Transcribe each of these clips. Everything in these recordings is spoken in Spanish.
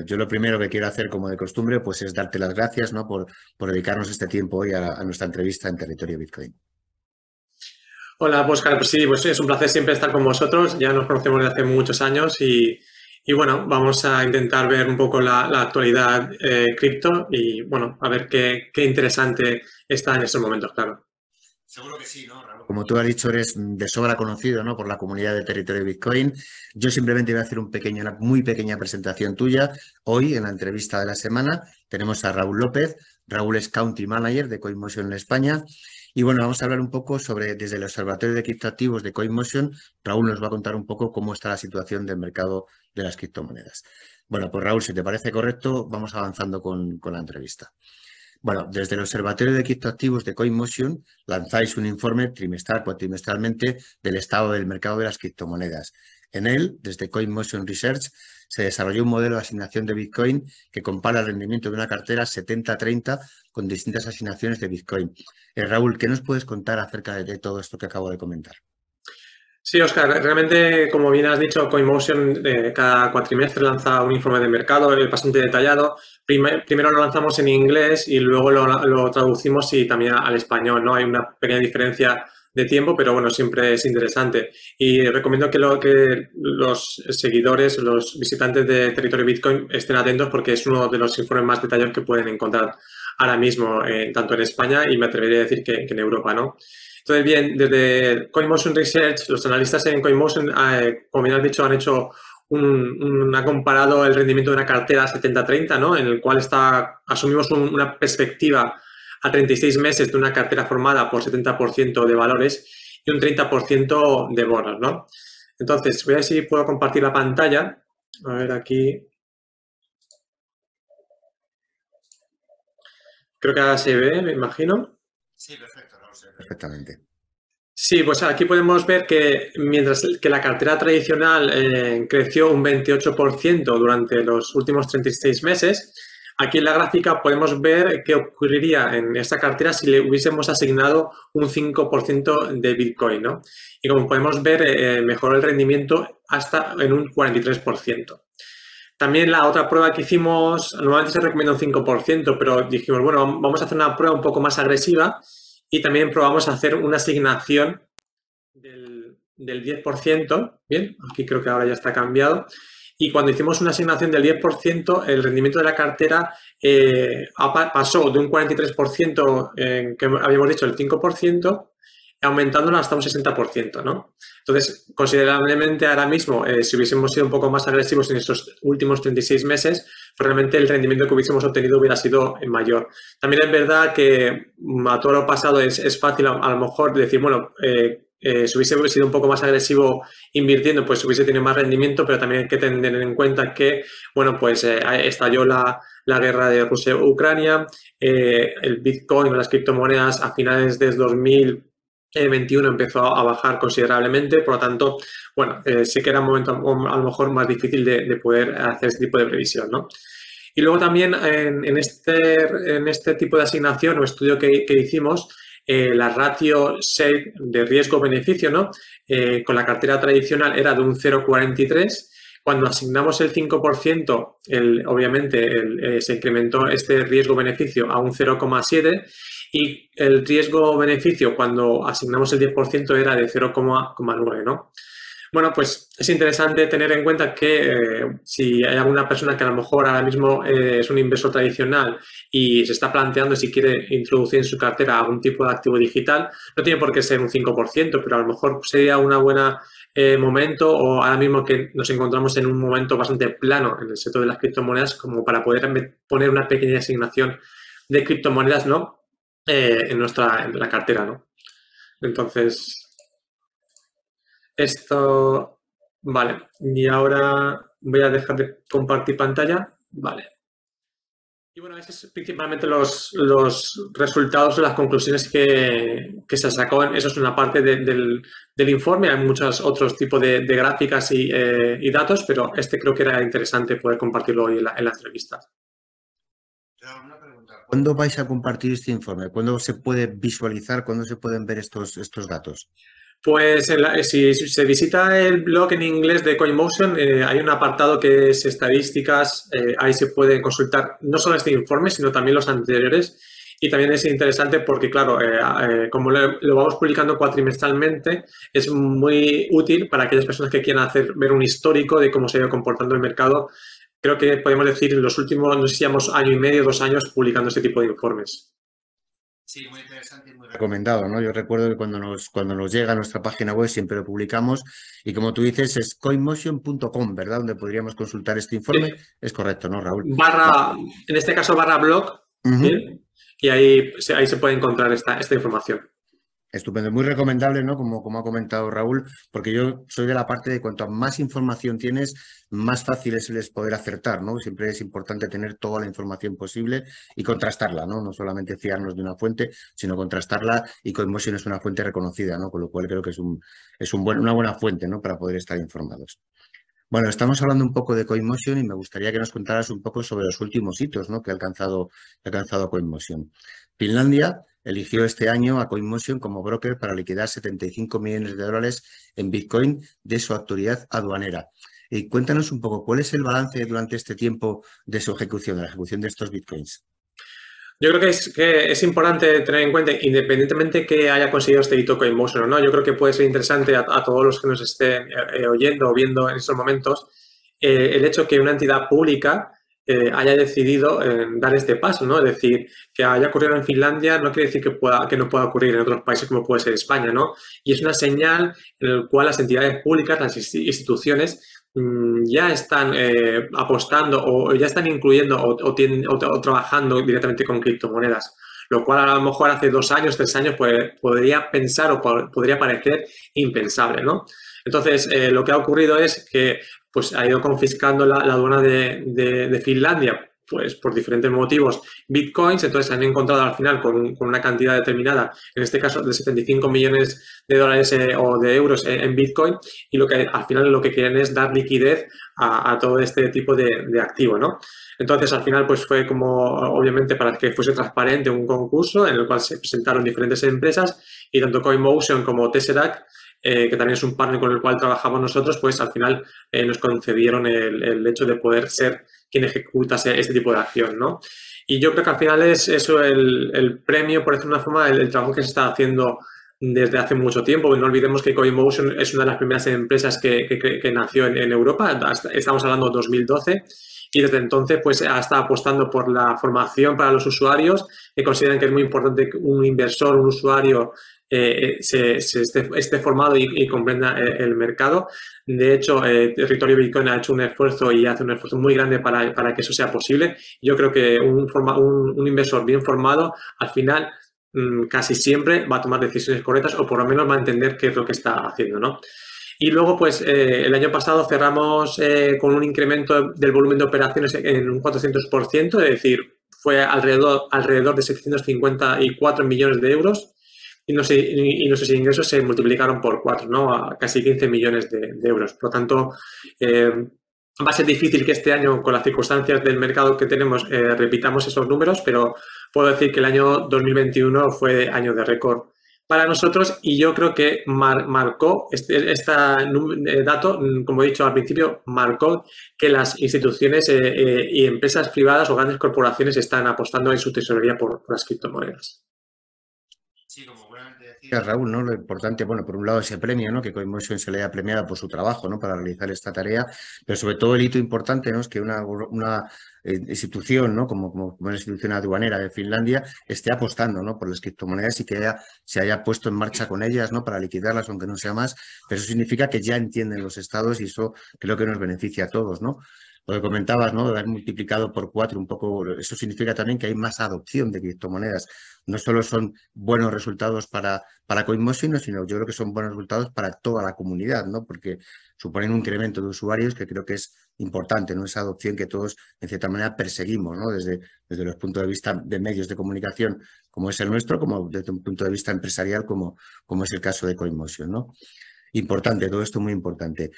yo lo primero que quiero hacer, como de costumbre, pues es darte las gracias, ¿no? por dedicarnos este tiempo hoy a nuestra entrevista en Territorio Bitcoin. Hola, Óscar. Pues sí, pues es un placer siempre estar con vosotros. Ya nos conocemos desde hace muchos años y bueno, vamos a intentar ver un poco la actualidad cripto y bueno, a ver qué interesante está en estos momentos, claro. Seguro que sí, ¿no, Raúl? Como tú has dicho, eres de sobra conocido, ¿no? Por la comunidad de Territorio Bitcoin. Yo simplemente voy a hacer una muy pequeña presentación tuya. Hoy, en la entrevista de la semana, tenemos a Raúl López. Raúl es Country Manager de CoinMotion en España. Y bueno, vamos a hablar un poco sobre, desde el Observatorio de Criptoactivos de CoinMotion, Raúl nos va a contar un poco cómo está la situación del mercado de las criptomonedas. Bueno, pues Raúl, si te parece correcto, vamos avanzando con la entrevista. Bueno, desde el Observatorio de Criptoactivos de CoinMotion lanzáis un informe trimestral, cuatrimestralmente, del estado del mercado de las criptomonedas. En él, desde CoinMotion Research, se desarrolló un modelo de asignación de Bitcoin que compara el rendimiento de una cartera 70-30 con distintas asignaciones de Bitcoin. Raúl, ¿qué nos puedes contar acerca de todo esto que acabo de comentar? Sí, Óscar, realmente, como bien has dicho, CoinMotion cada cuatrimestre lanza un informe de mercado bastante detallado. Primero lo lanzamos en inglés y luego lo traducimos y también al español, ¿no? Hay una pequeña diferencia de tiempo, pero bueno, siempre es interesante. Y recomiendo que los seguidores, los visitantes de Territorio Bitcoin estén atentos porque es uno de los informes más detallados que pueden encontrar ahora mismo, tanto en España y me atrevería a decir que en Europa, ¿no? Entonces, bien, desde CoinMotion Research, los analistas en CoinMotion, como bien has dicho, han hecho ha comparado el rendimiento de una cartera 70-30, ¿no? En el cual asumimos una perspectiva a 36 meses de una cartera formada por 70% de valores y un 30% de bonos, ¿no? Entonces, voy a ver si puedo compartir la pantalla. A ver aquí. Creo que ahora se ve, me imagino. Sí, perfecto, Raúl, se ve perfectamente. Sí, pues aquí podemos ver que mientras que la cartera tradicional creció un 28% durante los últimos 36 meses, aquí en la gráfica podemos ver qué ocurriría en esta cartera si le hubiésemos asignado un 5% de Bitcoin, ¿no? Y como podemos ver, mejoró el rendimiento hasta en un 43%. También la otra prueba que hicimos, normalmente se recomienda un 5%, pero dijimos, bueno, vamos a hacer una prueba un poco más agresiva y también probamos a hacer una asignación del 10%. Bien, aquí creo que ahora ya está cambiado. Y cuando hicimos una asignación del 10%, el rendimiento de la cartera pasó de un 43%, que habíamos dicho el 5%, aumentándolo hasta un 60%, ¿no? Entonces, considerablemente ahora mismo, si hubiésemos sido un poco más agresivos en estos últimos 36 meses, realmente el rendimiento que hubiésemos obtenido hubiera sido mayor. También es verdad que a todo lo pasado es fácil a lo mejor decir, bueno, si hubiese sido un poco más agresivo invirtiendo, pues hubiese tenido más rendimiento, pero también hay que tener en cuenta que, bueno, pues estalló la guerra de Rusia-Ucrania, el Bitcoin o las criptomonedas a finales de 2021 empezó a bajar considerablemente, por lo tanto, bueno, sí que era un momento a lo mejor más difícil de poder hacer este tipo de previsión, ¿no? Y luego también en este tipo de asignación o estudio que hicimos, la ratio SAVE de riesgo-beneficio, ¿no? Con la cartera tradicional era de un 0,43. Cuando asignamos el 5%, obviamente se incrementó este riesgo-beneficio a un 0,7 y el riesgo-beneficio cuando asignamos el 10% era de 0,9, ¿no? Bueno, pues es interesante tener en cuenta que si hay alguna persona que a lo mejor ahora mismo es un inversor tradicional y se está planteando si quiere introducir en su cartera algún tipo de activo digital, no tiene por qué ser un 5%, pero a lo mejor sería una buena momento o ahora mismo que nos encontramos en un momento bastante plano en el sector de las criptomonedas como para poder poner una pequeña asignación de criptomonedas, ¿no? En la cartera, ¿no? Entonces, esto, vale. Y ahora voy a dejar de compartir pantalla. Vale. Y bueno, esos son principalmente los resultados o las conclusiones que se sacó. Eso es una parte del informe. Hay muchos otros tipos de gráficas y datos, pero este creo que era interesante poder compartirlo hoy en la entrevista. Una pregunta. ¿Cuándo vais a compartir este informe? ¿Cuándo se puede visualizar? ¿Cuándo se pueden ver estos datos? Pues si se visita el blog en inglés de CoinMotion, hay un apartado que es estadísticas. Ahí se puede consultar no solo este informe, sino también los anteriores. Y también es interesante porque, claro, como lo vamos publicando cuatrimestralmente, es muy útil para aquellas personas que quieran ver un histórico de cómo se ha ido comportando el mercado. Creo que podemos decir en los últimos, no sé si llevamos año y medio, 2 años publicando este tipo de informes. Sí, muy interesante y muy recomendado, ¿no? Yo recuerdo que cuando nos llega a nuestra página web siempre lo publicamos y como tú dices es coinmotion.com, ¿verdad? Donde podríamos consultar este informe. Es correcto, ¿no, Raúl? En este caso barra blog, ¿sí? Y ahí se puede encontrar esta información. Estupendo, muy recomendable, ¿no? Como ha comentado Raúl, porque yo soy de la parte de cuanto más información tienes, más fácil es poder acertar, ¿no? Siempre es importante tener toda la información posible y contrastarla, ¿no? No solamente fiarnos de una fuente, sino contrastarla y CoinMotion es una fuente reconocida, ¿no? Con lo cual creo que es una buena fuente, ¿no? Para poder estar informados. Bueno, estamos hablando un poco de CoinMotion y me gustaría que nos contaras un poco sobre los últimos hitos, ¿no? que ha alcanzado CoinMotion. Finlandia eligió este año a CoinMotion como broker para liquidar 75 millones de dólares en Bitcoin de su autoridad aduanera. Y cuéntanos un poco, ¿cuál es el balance durante este tiempo de su ejecución, de la ejecución de estos Bitcoins? Yo creo que es importante tener en cuenta, independientemente que haya conseguido este hito CoinMotion o no, yo creo que puede ser interesante a todos los que nos estén oyendo o viendo en estos momentos el hecho que una entidad pública haya decidido dar este paso, ¿no? Es decir, que haya ocurrido en Finlandia no quiere decir que no pueda ocurrir en otros países como puede ser España, ¿no? Y es una señal en la cual las entidades públicas, las instituciones, ya están apostando o ya están incluyendo o trabajando directamente con criptomonedas. Lo cual a lo mejor hace 2 años, 3 años, pues, podría pensar o podría parecer impensable, ¿no? Entonces, lo que ha ocurrido es que pues, ha ido confiscando la aduana de Finlandia pues por diferentes motivos, bitcoins, entonces se han encontrado al final con una cantidad determinada, en este caso de 75 millones de dólares o de euros en bitcoin, y al final lo que quieren es dar liquidez a todo este tipo de activo, ¿no? Entonces, al final, pues fue como, obviamente, para que fuese transparente un concurso en el cual se presentaron diferentes empresas y tanto CoinMotion como Tesseract, que también es un partner con el cual trabajamos nosotros, pues al final nos concedieron el hecho de poder ser quien ejecutase este tipo de acción, ¿no? Y yo creo que al final es eso el premio, por decirlo de una forma, el trabajo que se está haciendo desde hace mucho tiempo. No olvidemos que CoinMotion es una de las primeras empresas que nació en Europa, estamos hablando de 2012, y desde entonces pues ha estado apostando por la formación para los usuarios, que consideran que es muy importante que un inversor, un usuario esté formado y comprenda el mercado. De hecho, Territorio Bitcoin ha hecho un esfuerzo y hace un esfuerzo muy grande para que eso sea posible. Yo creo que un inversor bien formado, al final, casi siempre va a tomar decisiones correctas o por lo menos va a entender qué es lo que está haciendo, ¿no? Y luego, pues, el año pasado cerramos con un incremento del volumen de operaciones en un 400%, es decir, fue alrededor de 754 millones de euros y nuestros ingresos se multiplicaron por 4, ¿no? A casi 15 millones de euros. Por lo tanto, va a ser difícil que este año, con las circunstancias del mercado que tenemos, repitamos esos números, pero puedo decir que el año 2021 fue año de récord para nosotros y yo creo que marcó este dato, como he dicho al principio, marcó que las instituciones y empresas privadas o grandes corporaciones están apostando en su tesorería por las criptomonedas. Sí, como buenamente decía Raúl, ¿no? Lo importante, bueno, por un lado ese premio, ¿no? Que CoinMotion se le haya premiado por su trabajo, ¿no? Para realizar esta tarea, pero sobre todo el hito importante, ¿no? Es que una institución, ¿no? Como una institución aduanera de Finlandia esté apostando, ¿no? Por las criptomonedas y que se haya puesto en marcha con ellas, ¿no? Para liquidarlas, aunque no sea más, pero eso significa que ya entienden los estados y eso creo que nos beneficia a todos, ¿no? Lo que comentabas, ¿no? De haber multiplicado por 4 un poco, eso significa también que hay más adopción de criptomonedas. No solo son buenos resultados para CoinMotion, sino yo creo que son buenos resultados para toda la comunidad, ¿no? Porque suponen un incremento de usuarios que creo que es importante, ¿no? Esa adopción que todos, en cierta manera, perseguimos, ¿no? Desde los puntos de vista de medios de comunicación, como es el nuestro, como desde un punto de vista empresarial, como es el caso de CoinMotion, ¿no? Importante, todo esto muy importante.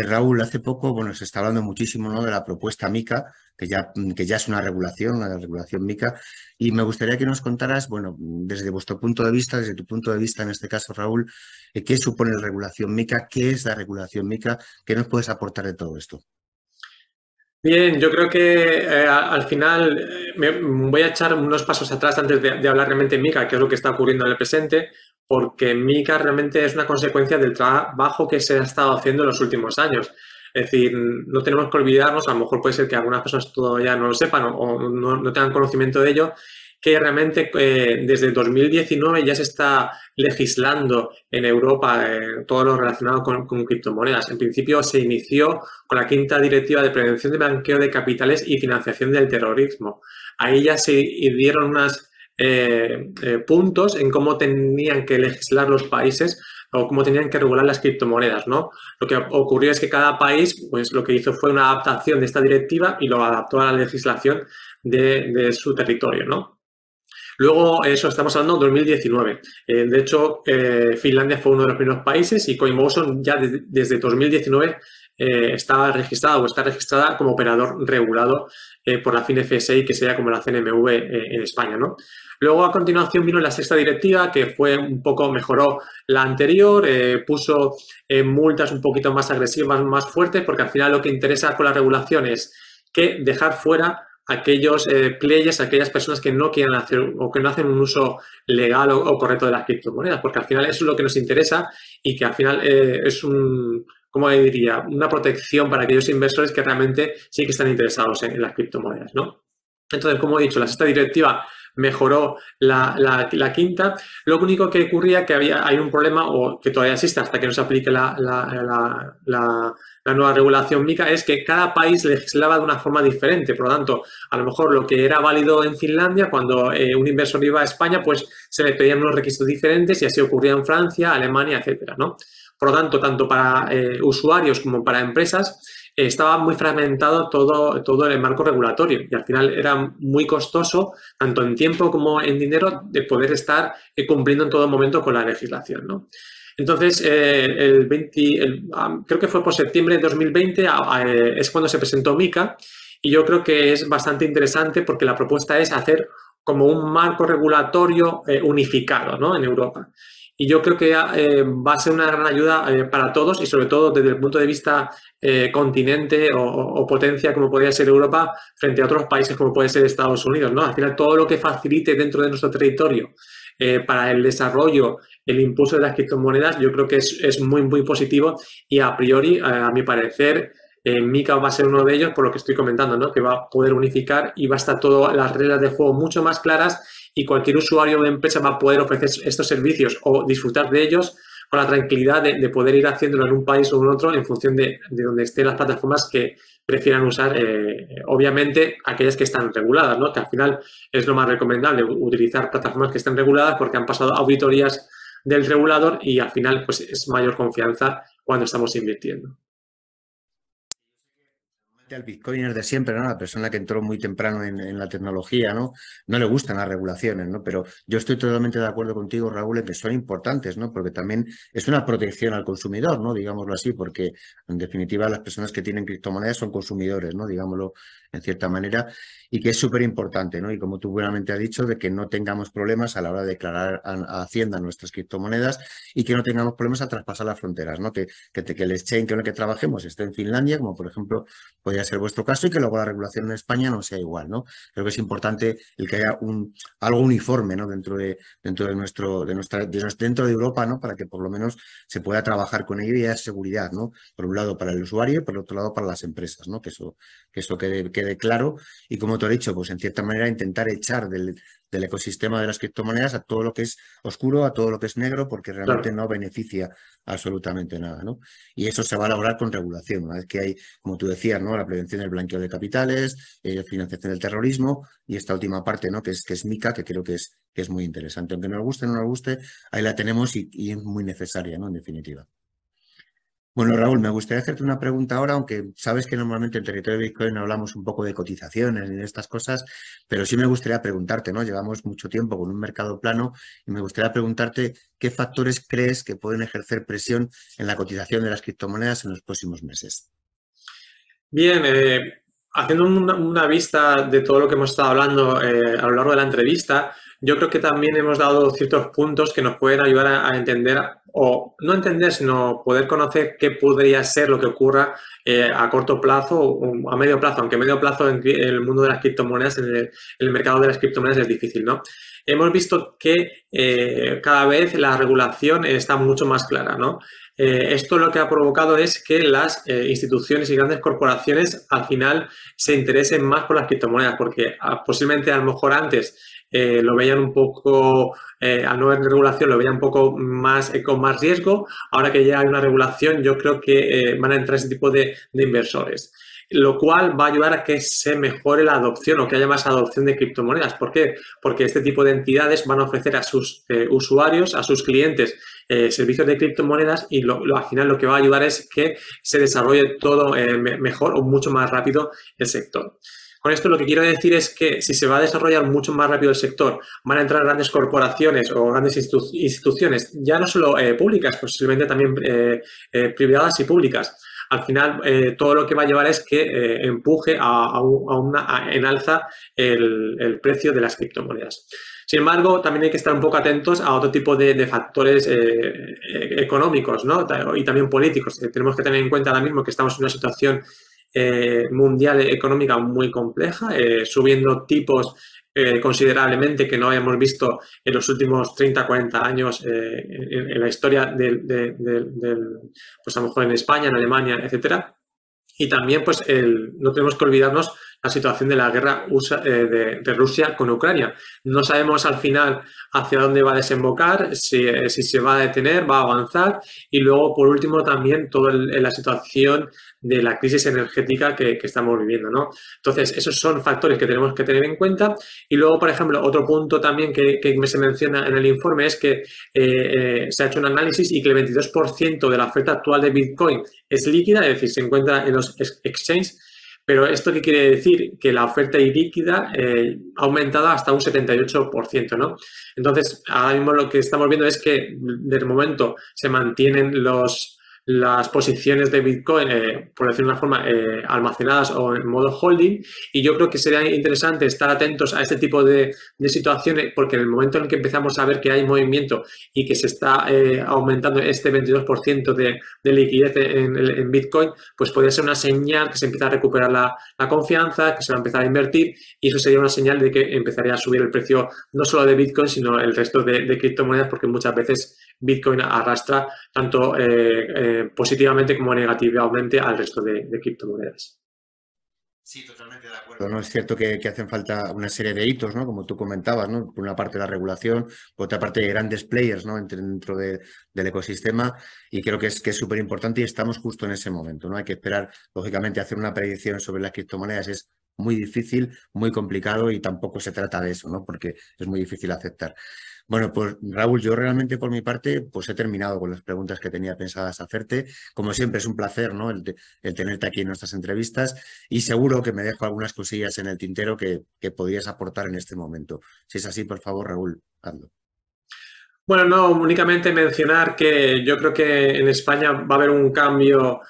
Raúl, hace poco, bueno, se está hablando muchísimo, ¿no?, de la propuesta MiCA, que ya es una regulación MiCA, y me gustaría que nos contaras, bueno, desde vuestro punto de vista, desde tu punto de vista en este caso, Raúl, ¿qué supone la regulación MiCA? ¿Qué es la regulación MiCA? ¿Qué nos puedes aportar de todo esto? Bien, yo creo que al final me voy a echar unos pasos atrás antes de hablar realmente en Mica, que es lo que está ocurriendo en el presente, porque Mica realmente es una consecuencia del trabajo que se ha estado haciendo en los últimos años. Es decir, no tenemos que olvidarnos, a lo mejor puede ser que algunas personas todavía no lo sepan o no tengan conocimiento de ello, que realmente desde 2019 ya se está legislando en Europa todo lo relacionado con criptomonedas. En principio se inició con la quinta directiva de prevención de blanqueo de capitales y financiación del terrorismo. Ahí ya se dieron unos puntos en cómo tenían que legislar los países o cómo tenían que regular las criptomonedas, ¿no? Lo que ocurrió es que cada país, pues lo que hizo fue una adaptación de esta directiva y lo adaptó a la legislación de su territorio, ¿no? Luego, eso estamos hablando de 2019. De hecho, Finlandia fue uno de los primeros países y CoinMotion ya desde 2019 estaba registrada o está registrada como operador regulado por la FinFSI, que sería como la CNMV en España, ¿no? Luego, a continuación, vino la sexta directiva, que fue un poco, mejoró la anterior, puso multas un poquito más agresivas, más fuertes, porque al final lo que interesa con la regulación es que dejar fuera aquellos players, aquellas personas que no quieran hacer o que no hacen un uso legal o correcto de las criptomonedas, porque al final eso es lo que nos interesa y que al final es ¿cómo diría? Una protección para aquellos inversores que realmente sí que están interesados en las criptomonedas, ¿no? Entonces, como he dicho, la sexta directiva mejoró la quinta. Lo único que ocurría que hay un problema, o que todavía existe hasta que no se aplique la nueva regulación MiCA, es que cada país legislaba de una forma diferente. Por lo tanto, a lo mejor lo que era válido en Finlandia, cuando un inversor iba a España, pues se le pedían unos requisitos diferentes y así ocurría en Francia, Alemania, etcétera, ¿no? Por lo tanto, tanto para usuarios como para empresas, estaba muy fragmentado todo el marco regulatorio y al final era muy costoso, tanto en tiempo como en dinero, de poder estar cumpliendo en todo momento con la legislación, ¿no? Entonces, creo que fue por septiembre de 2020 es cuando se presentó MiCA y yo creo que es bastante interesante porque la propuesta es hacer como un marco regulatorio unificado, ¿no?, en Europa. Y yo creo que va a ser una gran ayuda para todos y sobre todo desde el punto de vista continente o potencia como podría ser Europa frente a otros países como puede ser Estados Unidos, ¿no? Al final todo lo que facilite dentro de nuestro territorio para el desarrollo, el impulso de las criptomonedas, yo creo que es muy, muy positivo y a priori, a mi parecer, MiCA va a ser uno de ellos por lo que estoy comentando, ¿no?, que va a poder unificar y va a estar todas las reglas de juego mucho más claras y cualquier usuario de empresa va a poder ofrecer estos servicios o disfrutar de ellos con la tranquilidad de poder ir haciéndolo en un país o en otro en función de donde estén las plataformas que prefieran usar, obviamente, aquellas que están reguladas, ¿no?, que al final es lo más recomendable, utilizar plataformas que están reguladas porque han pasado auditorías del regulador y al final pues es mayor confianza cuando estamos invirtiendo. Al bitcoiner de siempre, ¿no? La persona que entró muy temprano en la tecnología, ¿no? No le gustan las regulaciones, ¿no? Pero yo estoy totalmente de acuerdo contigo, Raúl, en que son importantes, ¿no? Porque también es una protección al consumidor, ¿no? Digámoslo así, porque en definitiva las personas que tienen criptomonedas son consumidores, ¿no? Digámoslo en cierta manera, y que es súper importante, ¿no? Y como tú buenamente has dicho, de que no tengamos problemas a la hora de declarar a Hacienda nuestras criptomonedas y que no tengamos problemas al traspasar las fronteras, ¿no? Que el exchange con el que trabajemos esté en Finlandia, como por ejemplo podría ser vuestro caso, y que luego la regulación en España no sea igual, ¿no? Creo que es importante el que haya algo uniforme, ¿no?, dentro de dentro de Europa, ¿no?, para que por lo menos se pueda trabajar con ello y haya seguridad, ¿no? Por un lado para el usuario y por otro lado para las empresas, ¿no? Que eso quede claro y, como te he dicho, pues en cierta manera intentar echar del ecosistema de las criptomonedas a todo lo que es oscuro, a todo lo que es negro, porque realmente Claro. no beneficia absolutamente nada, ¿no? Y eso se va a lograr con regulación, una vez que hay, como tú decías, ¿no?, la prevención del blanqueo de capitales, financiación del terrorismo y esta última parte, ¿no?, que es MiCA, que creo que es muy interesante. Aunque nos guste o no nos guste, ahí la tenemos y es muy necesaria, ¿no?, en definitiva. Bueno, Raúl, me gustaría hacerte una pregunta ahora, aunque sabes que normalmente en territorio de Bitcoin hablamos un poco de cotizaciones y de estas cosas, pero sí me gustaría preguntarte, ¿no? Llevamos mucho tiempo con un mercado plano y me gustaría preguntarte qué factores crees que pueden ejercer presión en la cotización de las criptomonedas en los próximos meses. Bien, haciendo una vista de todo lo que hemos estado hablando a lo largo de la entrevista, yo creo que también hemos dado ciertos puntos que nos pueden ayudar a entender, o no entender, sino poder conocer qué podría ser lo que ocurra a corto plazo o a medio plazo, aunque a medio plazo en el mundo de las criptomonedas, en el mercado de las criptomonedas es difícil, ¿no? Hemos visto que cada vez la regulación está mucho más clara, ¿no? Esto lo que ha provocado es que las instituciones y grandes corporaciones al final se interesen más por las criptomonedas, porque posiblemente a lo mejor antes lo veían un poco, al no haber regulación, lo veían un poco más con más riesgo. Ahora que ya hay una regulación, yo creo que van a entrar ese tipo de inversores, lo cual va a ayudar a que se mejore la adopción o que haya más adopción de criptomonedas. ¿Por qué? Porque este tipo de entidades van a ofrecer a sus usuarios, a sus clientes, servicios de criptomonedas y al final lo que va a ayudar es que se desarrolle todo mejor o mucho más rápido el sector. Con esto lo que quiero decir es que si se va a desarrollar mucho más rápido el sector, van a entrar grandes corporaciones o grandes instituciones, ya no solo públicas, posiblemente también privadas y públicas. Al final, todo lo que va a llevar es que empuje en alza el precio de las criptomonedas. Sin embargo, también hay que estar un poco atentos a otro tipo de factores económicos, ¿no? Y también políticos. Tenemos que tener en cuenta ahora mismo que estamos en una situación mundial económica muy compleja, subiendo tipos considerablemente que no habíamos visto en los últimos 30, 40 años en la historia pues a lo mejor en España, en Alemania, etcétera. Y también, pues, no tenemos que olvidarnos la situación de la guerra de Rusia con Ucrania. No sabemos al final hacia dónde va a desembocar, si se va a detener, va a avanzar. Y luego, por último, también toda la situación de la crisis energética que estamos viviendo, ¿no? Entonces, esos son factores que tenemos que tener en cuenta. Y luego, por ejemplo, otro punto también que se menciona en el informe es que se ha hecho un análisis y que el 22% de la oferta actual de Bitcoin es líquida, es decir, se encuentra en los exchanges. Pero ¿esto qué quiere decir? Que la oferta ilíquida ha aumentado hasta un 78%, ¿no? Entonces, ahora mismo lo que estamos viendo es que de momento se mantienen las posiciones de Bitcoin, por decirlo de una forma, almacenadas o en modo holding, y yo creo que sería interesante estar atentos a este tipo de situaciones, porque en el momento en el que empezamos a ver que hay movimiento y que se está aumentando este 22% de liquidez en Bitcoin, pues podría ser una señal que se empieza a recuperar la confianza, que se va a empezar a invertir, y eso sería una señal de que empezaría a subir el precio no solo de Bitcoin, sino el resto de criptomonedas, porque muchas veces Bitcoin arrastra tanto positivamente como negativamente al resto de criptomonedas. Sí, totalmente de acuerdo. No es cierto que hacen falta una serie de hitos, ¿no? Como tú comentabas, ¿no? Por una parte la regulación, por otra parte grandes players, ¿no? Dentro del ecosistema, y creo que es súper importante y estamos justo en ese momento, ¿no? Hay que esperar, lógicamente, hacer una predicción sobre las criptomonedas es muy difícil, muy complicado y tampoco se trata de eso, ¿no? Porque es muy difícil aceptar. Bueno, pues Raúl, yo realmente por mi parte pues he terminado con las preguntas que tenía pensadas hacerte. Como siempre es un placer, ¿no? El tenerte aquí en nuestras entrevistas y seguro que me dejo algunas cosillas en el tintero que podrías aportar en este momento. Si es así, por favor, Raúl, hazlo. Bueno, no, únicamente mencionar que yo creo que en España va a haber un cambio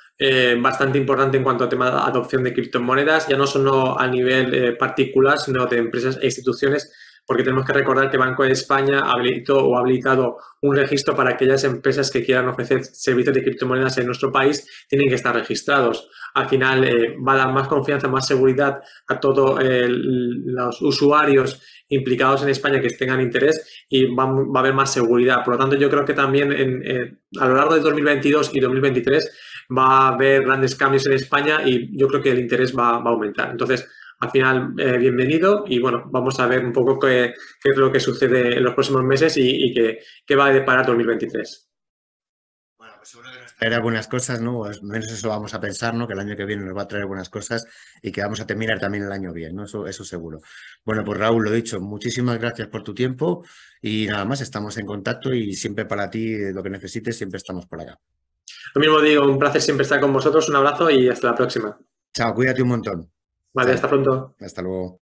bastante importante en cuanto a tema de adopción de criptomonedas, ya no solo a nivel particular, sino de empresas e instituciones, porque tenemos que recordar que Banco de España ha habilitado un registro para aquellas empresas que quieran ofrecer servicios de criptomonedas en nuestro país, tienen que estar registrados. Al final va a dar más confianza, más seguridad a todos los usuarios implicados en España que tengan interés y va a haber más seguridad. Por lo tanto, yo creo que también a lo largo de 2022 y 2023 va a haber grandes cambios en España y yo creo que el interés va a aumentar. Entonces, al final, bienvenido y bueno, vamos a ver un poco qué es lo que sucede en los próximos meses y qué va a deparar 2023. Bueno, pues seguro que nos traerá buenas cosas, ¿no? O al menos eso vamos a pensar, ¿no? Que el año que viene nos va a traer buenas cosas y que vamos a terminar también el año bien, ¿no? Eso seguro. Bueno, pues Raúl, lo dicho, muchísimas gracias por tu tiempo y nada más, estamos en contacto y siempre para ti, lo que necesites, siempre estamos por acá. Lo mismo digo, un placer siempre estar con vosotros, un abrazo y hasta la próxima. Chao, cuídate un montón. Vale, Chao. hasta pronto. Hasta luego.